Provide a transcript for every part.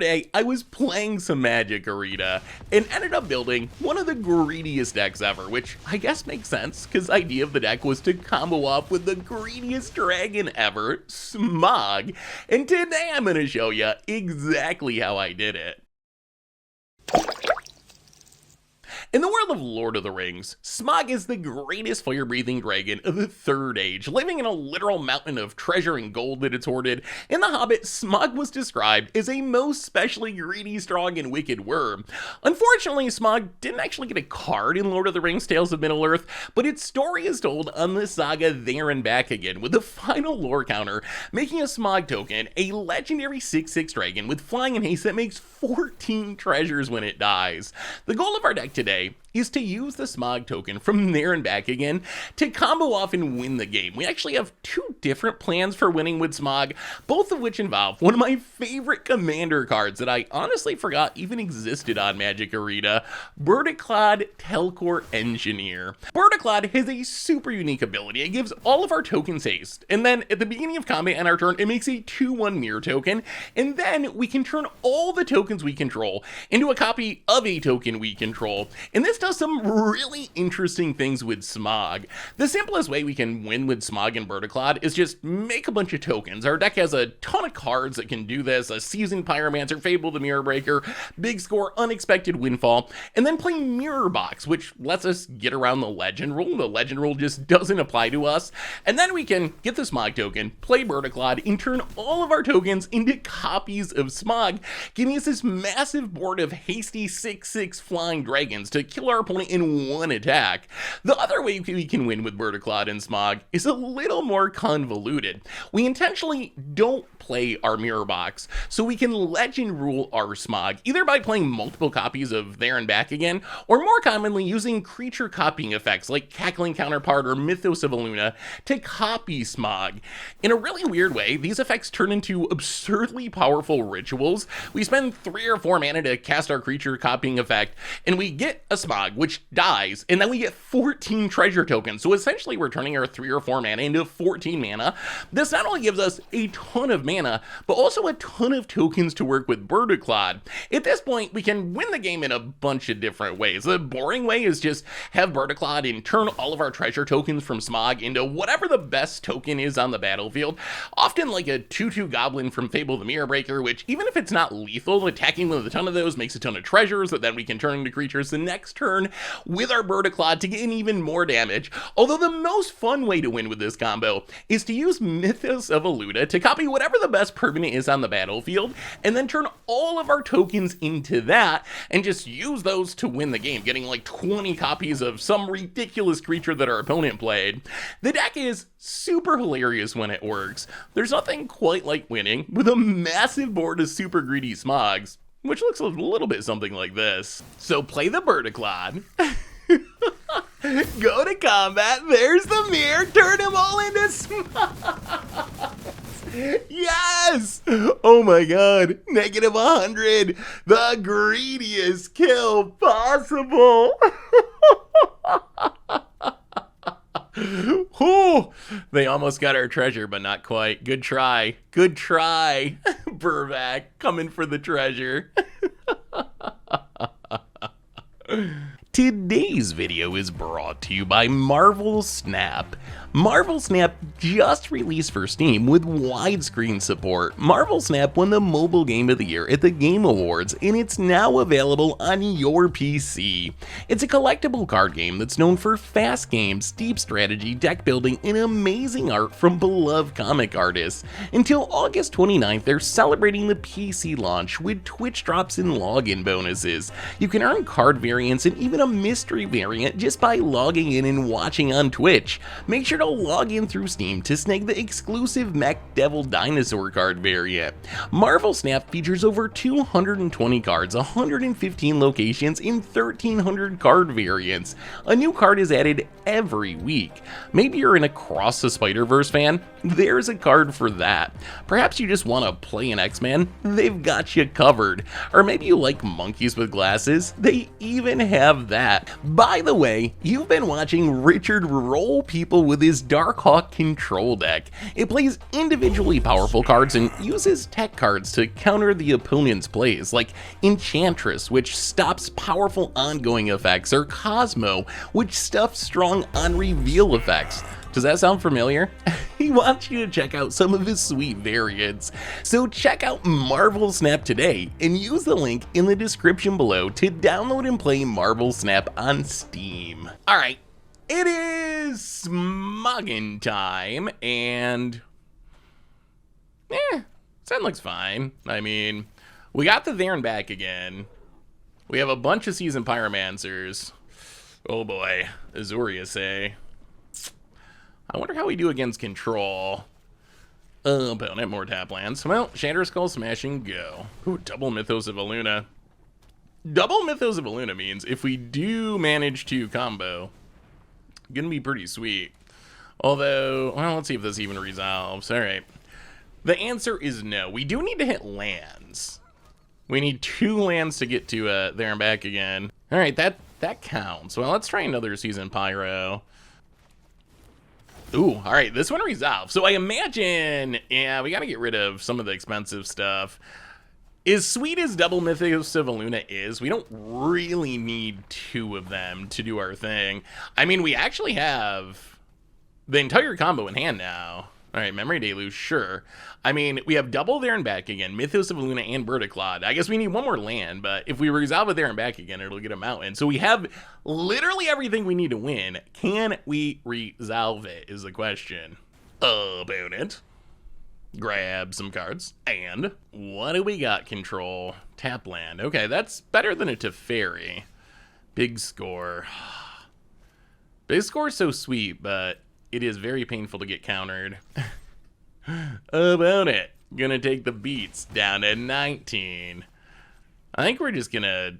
day, I was playing some Magic Arena and ended up building one of the greediest decks ever, which I guess makes sense because the idea of the deck was to combo up with the greediest dragon ever, Smaug, and today I'm going to show you exactly how I did it. In the world of Lord of the Rings, Smaug is the greatest fire-breathing dragon of the Third Age, living in a literal mountain of treasure and gold that it's hoarded. In The Hobbit, Smaug was described as a most specially greedy, strong, and wicked worm. Unfortunately, Smaug didn't actually get a card in Lord of the Rings Tales of Middle-earth, but its story is told on the saga There and Back Again, with the final lore counter making a Smaug token a legendary 6/6 dragon with flying and haste that makes 14 treasures when it dies. The goal of our deck today is to use the Smaug token from There and Back Again to combo off and win the game. We actually have two different plans for winning with Smaug, both of which involve one of my favorite commander cards that I honestly forgot even existed on Magic Arena, Berticlad Telcor Engineer. Berticlad has a super unique ability. It gives all of our tokens haste, and then at the beginning of combat on our turn, it makes a 2/1 mirror token, and then we can turn all the tokens we control into a copy of a token we control. And this does some really interesting things with Smaug. The simplest way we can win with Smaug and Berticlad is just make a bunch of tokens. Our deck has a ton of cards that can do this: a Seasoned Pyromancer, Fable the Mirror Breaker, Big Score, Unexpected Windfall, and then play Mirror Box, which lets us get around the Legend rule. The Legend rule just doesn't apply to us. And then we can get the Smaug token, play Berticlad, and turn all of our tokens into copies of Smaug, giving us this massive board of hasty 6/6 flying dragons to kill our opponent in one attack. The other way we can win with Berticlad and Smaug is a little more convoluted. We intentionally don't play our Mirror Box so we can Legend rule our Smaug, either by playing multiple copies of There and Back Again, or more commonly using creature copying effects like Cackling Counterpart or Mythos of Aluna to copy Smaug. In a really weird way, these effects turn into absurdly powerful rituals. We spend 3 or 4 mana to cast our creature copying effect, and we get a Smaug, which dies, and then we get 14 treasure tokens. So essentially we're turning our 3 or 4 mana into 14 mana. This not only gives us a ton of mana, but also a ton of tokens to work with Berticlad. At this point, we can win the game in a bunch of different ways. The boring way is just have Berticlad and turn all of our treasure tokens from Smaug into whatever the best token is on the battlefield, often like a 2/2 goblin from Fable the Mirror Breaker, which even if it's not lethal, attacking with a ton of those makes a ton of treasures that then we can turn into creatures the next turn with our Berticlad to get even more damage. Although the most fun way to win with this combo is to use Mythos of Aluna to copy whatever the best permanent is on the battlefield, and then turn all of our tokens into that and just use those to win the game, getting like 20 copies of some ridiculous creature that our opponent played. The deck is super hilarious when it works. There's nothing quite like winning with a massive board of super greedy Smaugs, which looks a little bit something like this. So play the Berticlad. Go to combat, there's the mirror, turn them all into Smaugs. Yes! Oh my god, -100, the greediest kill possible. Whew, they almost got our treasure, but not quite. Good try. Good try. Burvac, coming for the treasure. Today's video is brought to you by Marvel Snap. Marvel Snap just released for Steam with widescreen support. Marvel Snap won the Mobile Game of the Year at the Game Awards, and it's now available on your PC. It's a collectible card game that's known for fast games, deep strategy, deck building, and amazing art from beloved comic artists. Until August 29th, they're celebrating the PC launch with Twitch drops and login bonuses. You can earn card variants and even a mystery variant just by logging in and watching on Twitch. Make sure to log in through Steam to snag the exclusive Mech Devil Dinosaur card variant. Marvel Snap features over 220 cards, 115 locations, and 1,300 card variants. A new card is added every week. Maybe you're an Across the Spider-Verse fan? There's a card for that. Perhaps you just want to play an X-Men? They've got you covered. Or maybe you like monkeys with glasses? They even have that. By the way, you've been watching Richard roll people with his his Darkhawk control deck. It plays individually powerful cards and uses tech cards to counter the opponent's plays, like Enchantress, which stops powerful ongoing effects, or Cosmo, which stuffs strong on-reveal effects. Does that sound familiar? He wants you to check out some of his sweet variants. So check out Marvel Snap today and use the link in the description below to download and play Marvel Snap on Steam. All right, it is Smoggin' time, and that looks fine. I mean, we got the there and back again. We have a bunch of Seasoned Pyromancers. Oh boy, Azuria say. I wonder how we do against control. Opponent, more tap lands. Well, Shatter Skull, Smash, and go. Ooh, double Mythos of Aluna. Double Mythos of Aluna means if we do manage to combo, gonna be pretty sweet. Although, well, let's see if this even resolves. All right. The answer is no. We do need to hit lands. We need 2 lands to get to there and back again. All right, that counts. Well, let's try another Seasoned Pyro. Ooh, all right, this one resolved. So I imagine, yeah, we got to get rid of some of the expensive stuff. As sweet as double Mythos of Aluna is, we don't really need 2 of them to do our thing. I mean, we actually have the entire combo in hand now. All right, Memory Deluge, sure. I mean, we have double there and back again, Mythos of Aluna and Verticlod. I guess we need 1 more land, but if we resolve it there and back again, it'll get a mountain. So we have literally everything we need to win. Can we resolve it is the question. Opponent. Grab some cards. And what do we got? Control. Tap land. Okay, that's better than a Teferi. Big score. Big score is so sweet, but it is very painful to get countered. Opponent. Gonna take the beats down to 19. I think we're just gonna...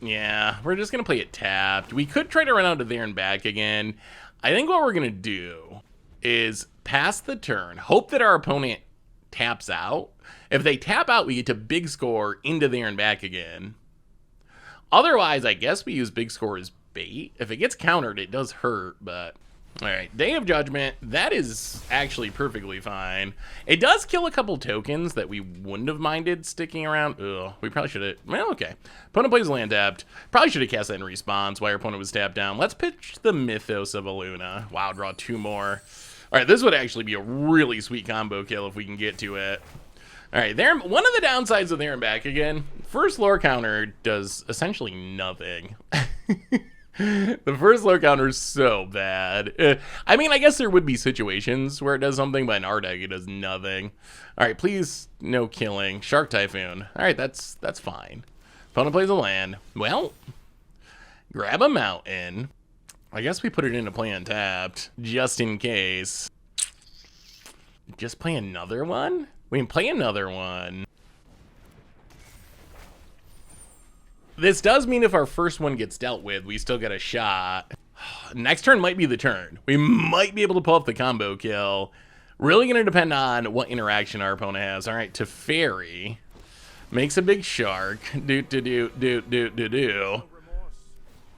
Yeah, we're just gonna play it tapped. We could try to run out to there and back again. I think what we're gonna do is pass the turn, hope that our opponent taps out. If they tap out, we get to big score into there and back again. Otherwise, I guess we use big score as bait. If it gets countered, it does hurt, but... All right, Day of Judgment, that is actually perfectly fine. It does kill a couple tokens that we wouldn't have minded sticking around. Ugh, we probably should have, well, okay. Opponent plays land tapped. Probably should have cast that in response while our opponent was tapped down. Let's pitch the Mythos of Aluna. Wow, draw 2 more. All right, this would actually be a really sweet combo kill if we can get to it. All right, there. One of the downsides of there and back again, first lore counter does essentially nothing. The first lore counter is so bad. I mean, I guess there would be situations where it does something, but in our deck, it does nothing. All right, please, no killing. Shark Typhoon. All right, that's fine. Opponent plays a land. Well, grab a mountain. I guess we put it into play untapped, just in case. Just play another one? We can play another one. This does mean if our first one gets dealt with, we still get a shot. Next turn might be the turn. We might be able to pull up the combo kill. Really going to depend on what interaction our opponent has. All right, Teferi makes a big shark. Do.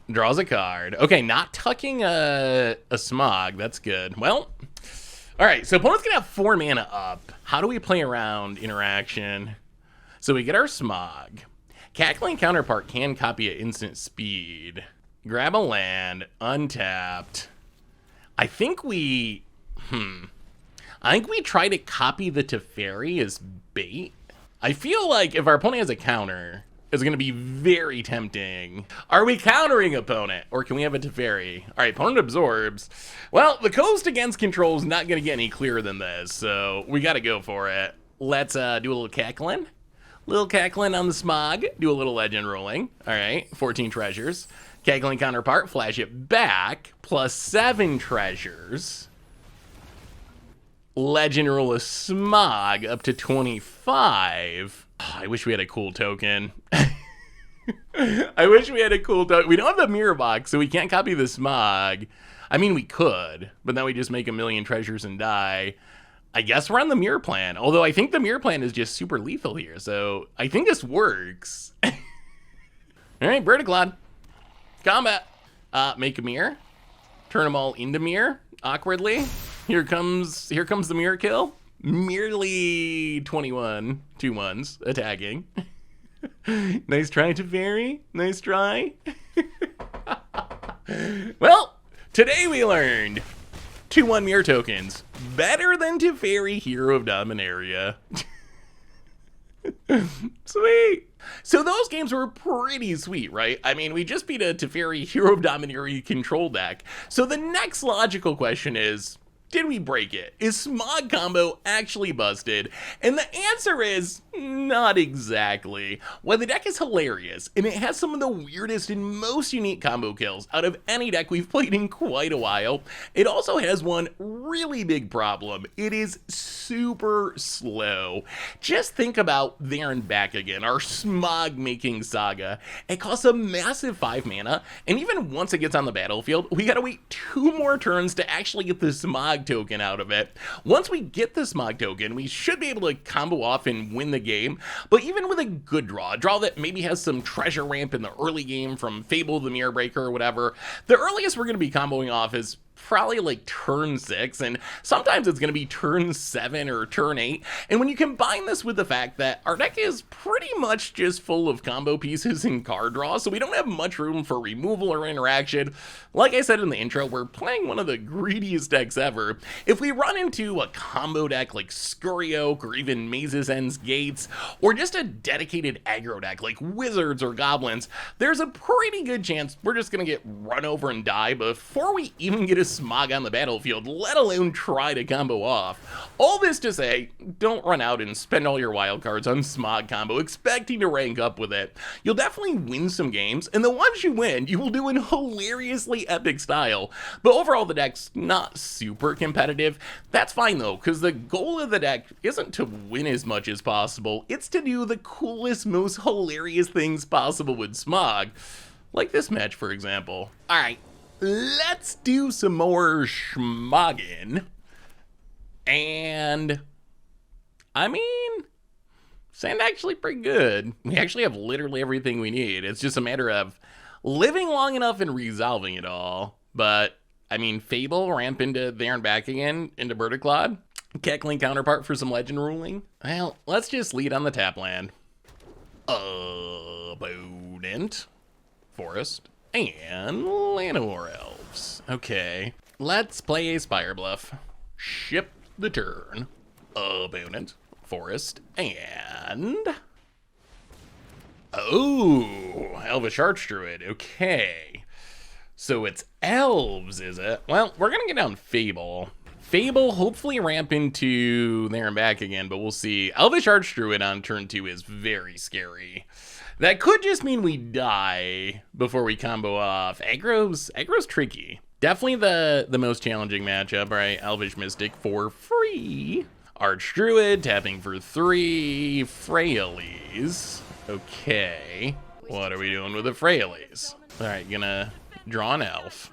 Draws a card. Okay, not tucking a Smaug. That's good. Well, all right, so opponent's going to have 4 mana up. How do we play around interaction? So we get our Smaug. Cackling Counterpart can copy at instant speed. Grab a land, untapped. I think we try to copy the Teferi as bait. I feel like if our opponent has a counter, it's going to be very tempting. Are we countering opponent, or can we have a Teferi? All right, opponent absorbs. Well, the coast against control is not going to get any clearer than this, so we got to go for it. Let's do a little cackling. Little cackling on the Smaug. Do a little legend rolling. All right, 14 treasures. Cackling Counterpart, flash it back. Plus 7 treasures. Legend roll a Smaug up to 25. Oh, I wish we had a cool token. I wish we had a cool token. We don't have the mirror box, so we can't copy the Smaug. I mean, we could, but then we just make a million treasures and die. I guess we're on the mirror plan, although I think the mirror plan is just super lethal here, so I think this works. All right, Verticlod. Combat. Make a mirror. Turn them all into mirror, awkwardly. Here comes the mirror kill. Merely 21 2-1s attacking. Nice try, Teferi. Nice try. Well, today we learned 2-1 mirror tokens. Better than Teferi, Hero of Dominaria. Sweet. So those games were pretty sweet, right? I mean, we just beat a Teferi Hero of Dominaria control deck. So the next logical question is, did we break it? Is Smaug combo actually busted? And the answer is not exactly. While the deck is hilarious, and it has some of the weirdest and most unique combo kills out of any deck we've played in quite a while, it also has one really big problem. It is super slow. Just think about There and Back Again, our Smaug making saga. It costs a massive 5 mana, and even once it gets on the battlefield, we gotta wait 2 more turns to actually get the Smaug token out of it. Once we get the Smaug token, we should be able to combo off and win the game, but even with a good draw, a draw that maybe has some treasure ramp in the early game from Fable the Mirror Breaker or whatever, the earliest we're going to be comboing off is probably like turn 6, and sometimes it's going to be turn 7 or turn 8. And when you combine this with the fact that our deck is pretty much just full of combo pieces and card draw, so we don't have much room for removal or interaction, like I said in the intro, we're playing one of the greediest decks ever. If we run into a combo deck like Scurry Oak or even Maze's End's Gates, or just a dedicated aggro deck like Wizards or Goblins, there's a pretty good chance we're just going to get run over and die before we even get a Smaug on the battlefield, let alone try to combo off. All this to say, don't run out and spend all your wildcards on Smaug combo expecting to rank up with it. You'll definitely win some games, and the ones you win, you will do in hilariously epic style. But overall, the deck's not super competitive. That's fine though, because the goal of the deck isn't to win as much as possible, it's to do the coolest, most hilarious things possible with Smaug. Like this match, for example. Alright. Let's do some more schmogging. And I mean, sound actually pretty good. We actually have literally everything we need. It's just a matter of living long enough and resolving it all. But I mean, Fable ramp into There and Back Again into Verticlod. Cackling counterpart for some legend ruling. Well, let's just lead on the tap land. Abundant Forest and Llanowar Elves. Okay, let's play a Spire Bluff. Ship the turn. Abundant Forest and... oh, Elvish Archdruid. Okay, so it's elves, is it? Well, we're gonna get down Fable. Fable hopefully ramp into There and Back Again, but we'll see. Elvish Archdruid on turn 2 is very scary. That could just mean we die before we combo off. Aggro's tricky. Definitely the most challenging matchup, right? Elvish Mystic for free. Archdruid tapping for 3. Freyalies. Okay. What are we doing with the Freyalies? Alright, gonna draw an elf.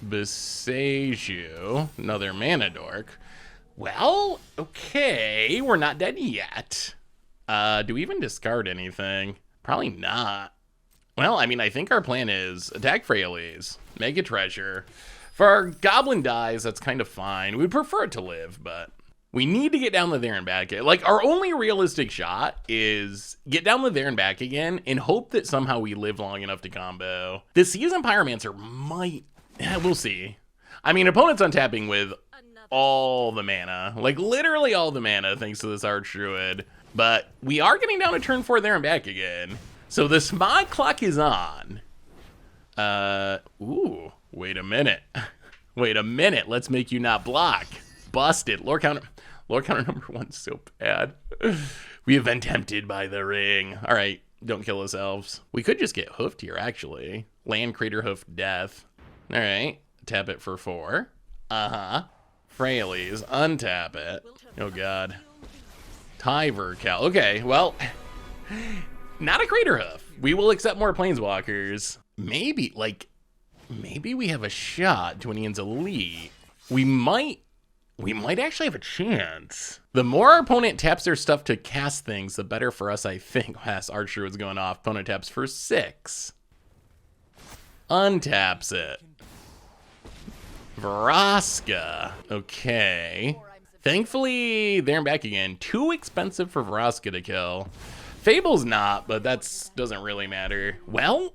Beseju. Another mana dork. Well, okay. We're not dead yet. Do we even discard anything? Probably not. Well, I mean, I think our plan is attack Freyalies, make a treasure. For our goblin dies, that's kind of fine. We'd prefer it to live, but we need to get down the There and Back Again. Like, our only realistic shot is get down the There and Back Again and hope that somehow we live long enough to combo. The Season Pyromancer might... we'll see. I mean, opponent's untapping with all the mana. Like, literally all the mana, thanks to this Archdruid. But we are getting down to turn 4 There and Back Again. So the Smaug clock is on. Ooh, wait a minute. Wait a minute, let's make you not block. Busted. Lore counter number 1's so bad. We have been tempted by the ring. All right, don't kill us, elves. We could just get hoofed here, actually. Land Crater Hoof Death. All right, tap it for 4. Freyalies, untap it. Oh, God. Tyver Cal. Okay, well, not a Crater Hoof. We will accept more Planeswalkers. Maybe we have a shot to Twinian's Elite. We might actually have a chance. The more our opponent taps their stuff to cast things, the better for us, I think. Yes, Archer was going off. Opponent taps for 6. Untaps it. Vraska. Okay. Thankfully, there and back again. Too expensive for Vraska to kill. Fable's not, but that doesn't really matter. Well,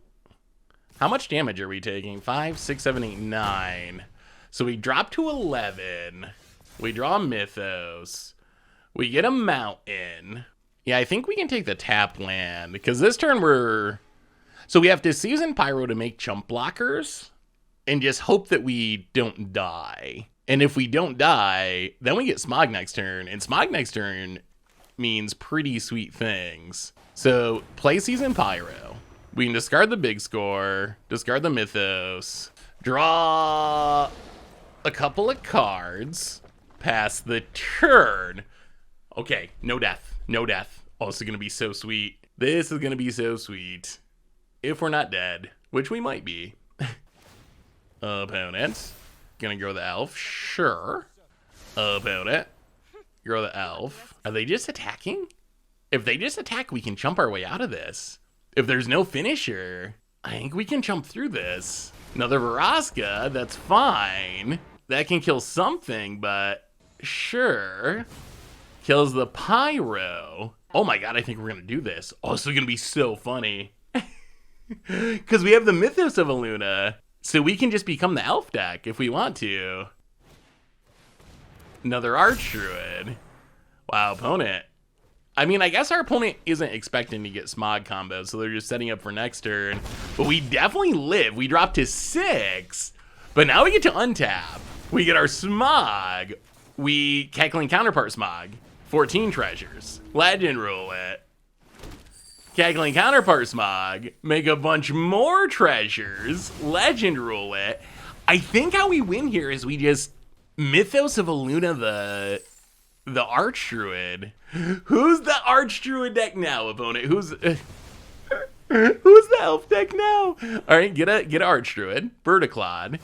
how much damage are we taking? 5, 6, 7, 8, 9. So we drop to 11. We draw a Mythos. We get a Mountain. Yeah, I think we can take the tapped land, because this turn we're... So we have to Season Pyro to make chump blockers, and just hope that we don't die. And if we don't die, then we get Smaug next turn, and Smaug next turn means pretty sweet things. So play Season Pyro. We can discard the big score, discard the Mythos, draw a couple of cards, pass the turn. Okay, no death, no death. Oh, this is gonna be so sweet. This is gonna be so sweet. If we're not dead, which we might be. Opponent, gonna grow the elf, sure. Opponent, grow the elf. Are they just attacking? If they just attack, we can jump our way out of this. If there's no finisher, I think we can jump through this. Another Vraska, that's fine. That can kill something, but sure. Kills the Pyro. Oh my god, I think we're gonna do this. Oh, this is gonna be so funny. Because we have the Mythos of Aluna, so we can just become the elf deck if we want to. Another Arch Druid. Wow, opponent. I mean, I guess our opponent isn't expecting to get Smaug combos, so they're just setting up for next turn. But we definitely live. We drop to 6, but now we get to untap. We get our Smaug. We Cackling Counterpart Smaug. 14 treasures. Legend rule it. Cackling Counterpart Smaug. Make a bunch more treasures. Legend rule it. I think how we win here is we just Mythos of Aluna the Arch Druid. Who's the Arch Druid deck now, opponent? Who's the elf deck now? All right, get a Arch Druid, Verticlod.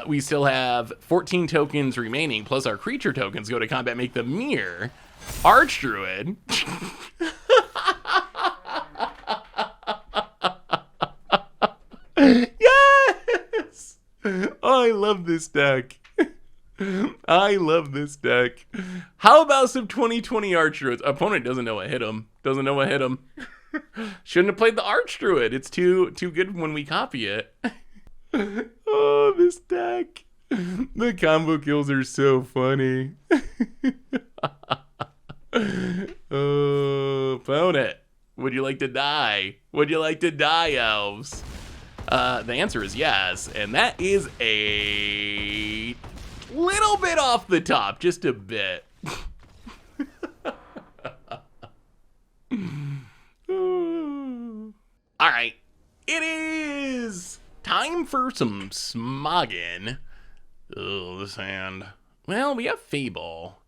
We still have 14 tokens remaining, plus our creature tokens go to combat, make the Mirror. Arch Druid. Yes! Oh, I love this deck. I love this deck. How about some 2020 Arch Druids? Opponent doesn't know what hit him. Doesn't know what hit him. Shouldn't have played the Arch Druid. It's too good when we copy it. Oh, this deck. The combo kills are so funny. Oh, opponent. Would you like to die? Would you like to die, elves? The answer is yes, and that is a little bit off the top, just a bit. All right, it is time for some smogging. Oh, this hand. Well, we have Fable.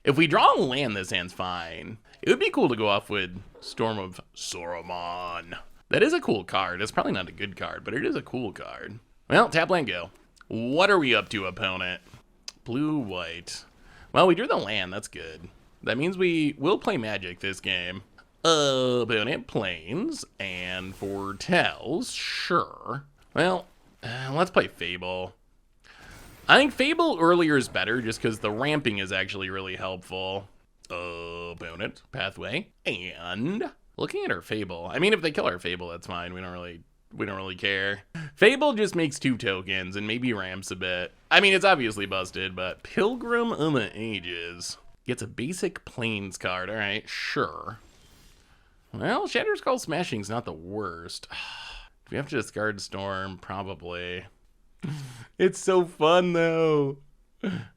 If we draw a land, this hand's fine. It would be cool to go off with Storm of Saruman. That is a cool card. It's probably not a good card, but it is a cool card. Well, tap land, go. What are we up to, opponent? Blue, white. Well, we drew the land. That's good. That means we will play Magic this game. Opponent planes and foretells. Sure. Well, let's play Fable. I think Fable earlier is better just because the ramping is actually really helpful. Opponent, pathway, and looking at our Fable. I mean, if they kill our Fable, that's fine. We don't really care. Fable just makes 2 tokens and maybe ramps a bit. I mean, it's obviously busted, but Pilgrim of the Ages gets a basic plains card. All right, sure. Well, Shattered Skull Smashing's not the worst. Do we have to discard Storm? Probably. It's so fun, though.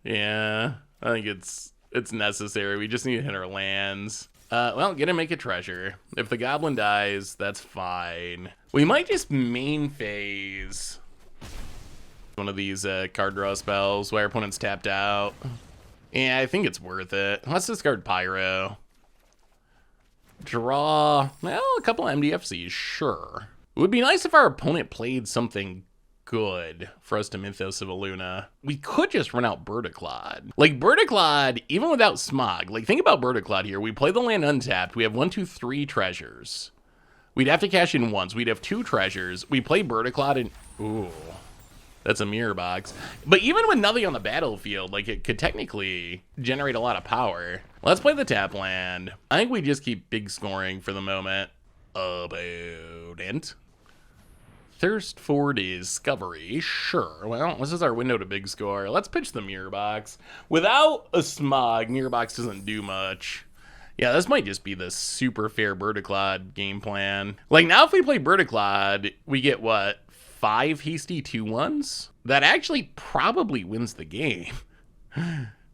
Yeah, I think it's necessary. We just need to hit our lands. Well, get to make a treasure. If the goblin dies, that's fine. We might just main phase one of these card draw spells while our opponent's tapped out. Yeah, I think it's worth it. Let's discard Pyro. Draw, well, a couple MDFCs, sure. It would be nice if our opponent played something good for us to Mythos of Aluna. We could just run out Verticlod. Like, Verticlod, even without Smaug, like, think about Verticlod here. We play the land untapped. We have 1, 2, 3 treasures. We'd have to cash in once. We'd have 2 treasures. We play Verticlod and... Ooh. That's a mirror box. But even with nothing on the battlefield, like, it could technically generate a lot of power. Let's play the tap land. I think we just keep big scoring for the moment. Abundant. Thirst for discovery. Sure. Well, this is our window to big score. Let's pitch the mirror box. Without a Smaug, mirror box doesn't do much. Yeah, this might just be the super fair Berticlad game plan. Like, now if we play Berticlad, we get what? 5 hasty 2-1s? That actually probably wins the game.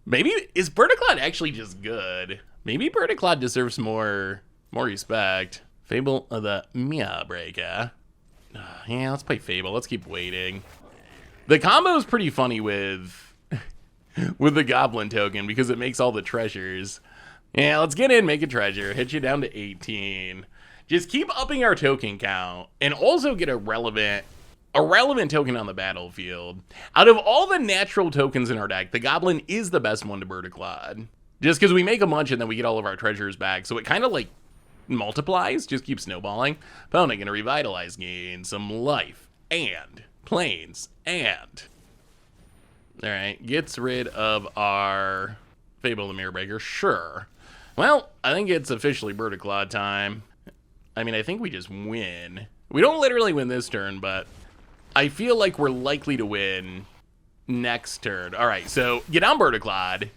Maybe, is Berticlad actually just good? Maybe Berticlad deserves more respect. Fable of the Mia Breaker. Yeah, let's play Fable. Let's keep waiting. The combo is pretty funny with the Goblin token because it makes all the treasures. Yeah, let's get in, make a treasure, hit you down to 18. Just keep upping our token count and also get a relevant token on the battlefield. Out of all the natural tokens in our deck, the Goblin is the best one to Berticlad. Just because we make a bunch and then we get all of our treasures back. So it kind of like multiplies, just keep snowballing. Opponent gonna revitalize, gain some life and planes and... Alright, gets rid of our Fable the Mirror Breaker, sure. Well, I think it's officially Berticlad time. I mean, I think we just win. We don't literally win this turn, but I feel like we're likely to win next turn. All right, so get on Berticlad.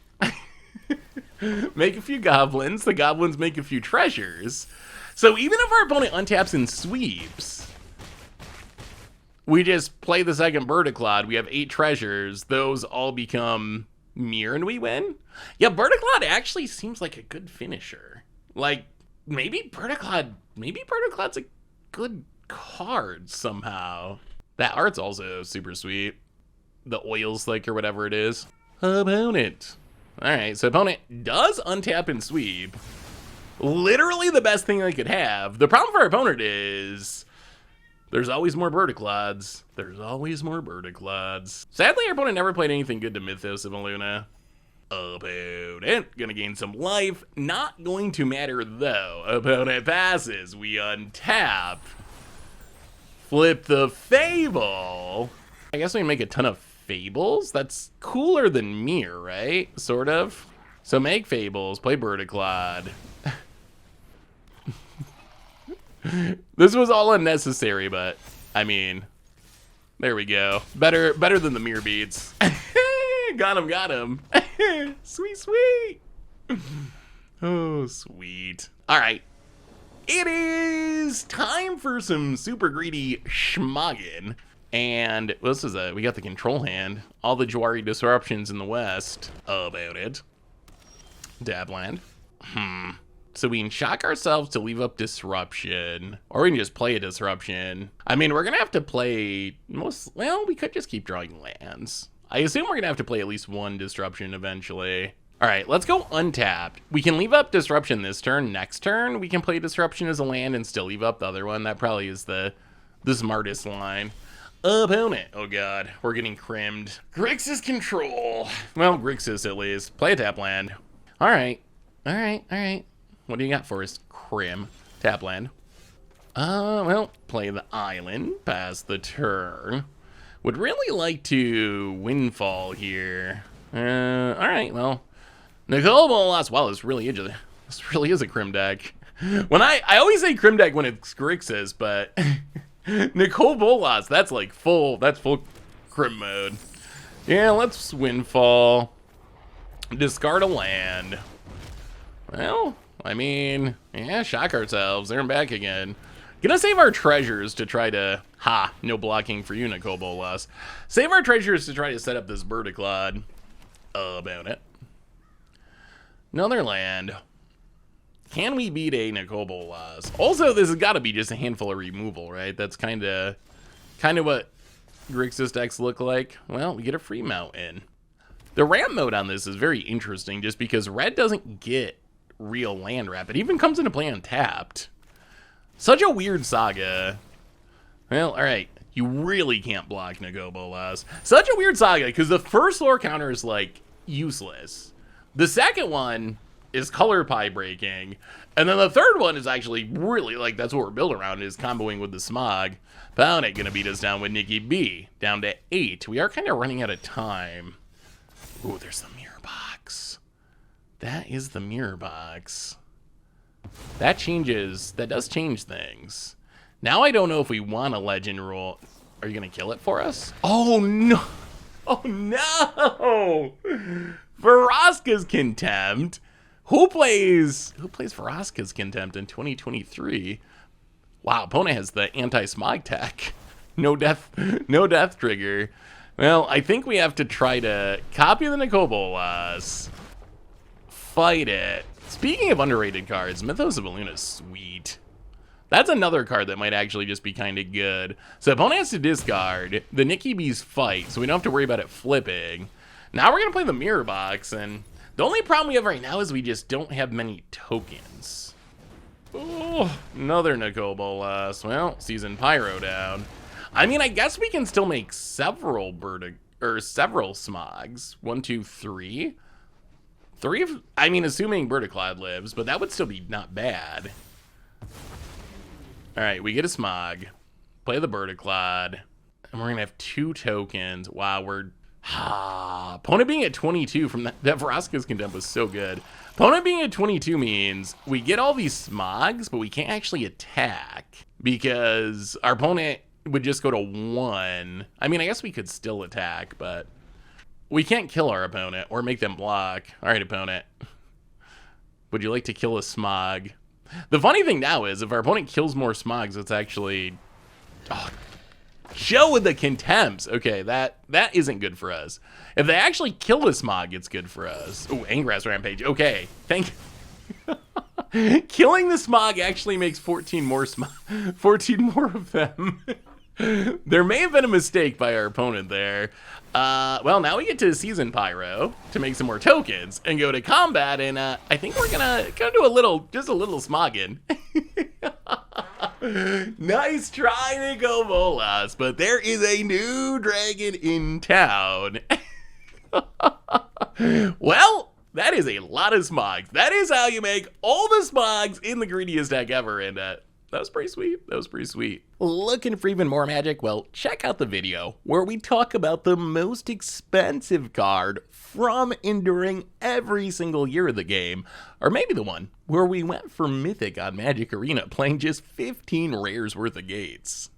Make a few goblins. The goblins make a few treasures. So even if our opponent untaps and sweeps, we just play the second Berticlad. We have 8 treasures. Those all become mirror and we win. Yeah, Berticlad actually seems like a good finisher. Like, maybe Berticlad's a good card somehow. That art's also super sweet. The oil slick or whatever it is. Opponent. Alright, so opponent does untap and sweep. Literally the best thing they could have. The problem for our opponent is there's always more Berticlads. There's always more Berticlads. Sadly, our opponent never played anything good to Mythos of Luna. Opponent gonna gain some life. Not going to matter though. Opponent passes. We untap. Flip the Fable. I guess we can make a ton of Fables. That's cooler than Mirror, right? Sort of. So make Fables, play Berticlad. This was all unnecessary, but I mean, there we go. Better than the Mirror beats. Got him. Sweet. Oh, sweet. All right. It is time for some super greedy schmoggin. And this is we got the control hand. All the Jwari disruptions in the west. About it. Dabland. So we can shock ourselves to leave up disruption. Or we can just play a disruption. I mean, we're gonna have to play well, we could just keep drawing lands. I assume we're gonna have to play at least one disruption eventually. All right, let's go untapped. We can leave up disruption this turn. Next turn, we can play disruption as a land and still leave up the other one. That probably is the smartest line. Opponent. Oh god, we're getting crimmed. Grixis control. Well, Grixis at least. Play a tap land. All right. What do you got for us? Crim. Tap land. Well, play the island. Pass the turn. Would really like to windfall here. All right, well. Nicole Bolas. Wow, this really is a crim deck. When I always say crim deck when it's Grixis, but Nicole Bolas, that's full crim mode. Yeah, let's windfall. Discard a land. Well, I mean, yeah, shock ourselves. They're back again. Gonna save our treasures to try to... no blocking for you, Nicole Bolas. Save our treasures to try to set up this Berticlad. About it. Another land. Can we beat a Nicole Bolas? Also, this has got to be just a handful of removal, right? That's kind of what Grixis decks look like. Well, we get a free mountain. The ramp mode on this is very interesting just because red doesn't get real land wrap. It even comes into play untapped. Such a weird saga. Well, all right. You really can't block Nicole Bolas. Such a weird saga because the first lore counter is like useless. The second one is color pie breaking. And then the third one is actually really, like, that's what we're built around, is comboing with the Smaug. Opponent gonna beat us down with Nikki B, down to 8. We are kind of running out of time. Ooh, there's the mirror box. That is the mirror box. That does change things. Now I don't know if we want a legend rule. Are you gonna kill it for us? Oh no! Oh no! Vraska's Contempt. Who plays Vraska's Contempt in 2023? Wow, opponent has the anti-Smaug tech. No death trigger. Well, I think we have to try to copy the Nicobolas. Fight it. Speaking of underrated cards, Mythos of Illuna is sweet. That's another card that might actually just be kind of good. So opponent has to discard the Nikki B's fight, so we don't have to worry about it flipping. Now we're going to play the mirror box, and the only problem we have right now is we just don't have many tokens. Oh, another Nicobolas. Well, Season Pyro down. I mean, I guess we can still make several Smaugs. 1, 2, 3. I mean, assuming Berticlad lives, but that would still be not bad. All right, we get a Smaug, play the Berticlad, and we're gonna have 2 tokens. Wow, opponent being at 22 from that Vraska's Contempt was so good. Opponent being at 22 means we get all these Smaugs, but we can't actually attack because our opponent would just go to 1. I mean, I guess we could still attack, but we can't kill our opponent or make them block. All right, opponent. Would you like to kill a Smaug? The funny thing now is if our opponent kills more Smaugs, it's actually... Oh, show with the Contempts. Okay, that isn't good for us. If they actually kill a Smaug, it's good for us. Oh, Angrass Rampage. Okay, thank you. Killing the Smaug actually makes 14 more of them. There may have been a mistake by our opponent there. Well, now we get to Season Pyro to make some more tokens and go to combat, and I think we're gonna do just a little Smoggin. Nice try, Nicobolas, but there is a new dragon in town. Well, that is a lot of Smaugs. That is how you make all the Smaugs in the greediest deck ever, and that was pretty sweet. That was pretty sweet. Looking for even more magic? Well, check out the video where we talk about the most expensive card from and during every single year of the game, or maybe the one where we went for Mythic on Magic Arena playing just 15 rares worth of gates.